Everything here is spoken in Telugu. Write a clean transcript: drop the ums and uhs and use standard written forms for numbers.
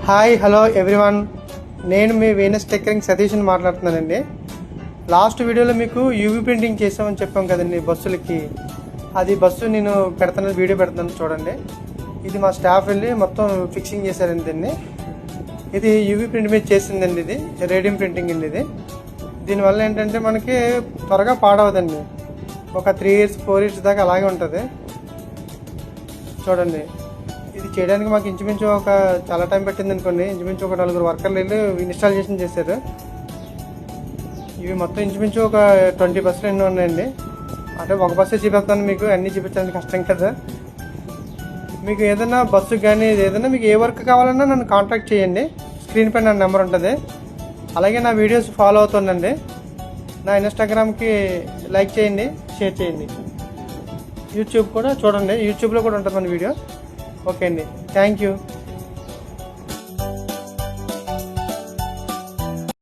హాయ్ హలో ఎవ్రీవన్, నేను మీ వీనస్ టెక్కరింగ్ సతీష్ని మాట్లాడుతున్నానండి. లాస్ట్ వీడియోలో మీకు యూవీ ప్రింటింగ్ చేసామని చెప్పాం కదండి బస్సులకి. అది బస్సు నేను పెడుతున్నాను, వీడియో పెడుతున్నాను చూడండి. ఇది మా స్టాఫ్ వెళ్ళి మొత్తం ఫిక్సింగ్ చేశారండి దీన్ని. ఇది యూవీ ప్రింట్ మీద చేసిందండి, ఇది రేడియం ప్రింటింగ్ అండి. ఇది దీనివల్ల ఏంటంటే మనకి త్వరగా పాడవదండి. ఒక 3 years 4 years దాకా అలాగే ఉంటుంది. చూడండి, ఇది చేయడానికి మాకు ఇంచుమించు చాలా టైం పట్టింది అనుకోండి. ఇంచుమించు ఒక 4 వర్కర్లు వెళ్ళి ఇన్స్టాలేషన్ చేశారు. ఇవి మొత్తం ఇంచుమించు ఒక 20 బస్సులు ఎన్నో ఉన్నాయండి. అంటే ఒక బస్సే చూపిస్తాను మీకు, అన్నీ చూపించడానికి కష్టం కదా. మీకు ఏదైనా బస్సుకి కానీ ఏదైనా మీకు ఏ వర్క్ కావాలన్నా నన్ను కాంటాక్ట్ చేయండి. స్క్రీన్ పైన నా నెంబర్ ఉంటుంది. అలాగే నా వీడియోస్ ఫాలో అవుతుండండి. నా ఇన్స్టాగ్రామ్కి లైక్ చేయండి, షేర్ చేయండి. యూట్యూబ్ కూడా చూడండి, యూట్యూబ్లో కూడా ఉంటుంది మన వీడియో. ఓకే అండి, థ్యాంక్ యూ.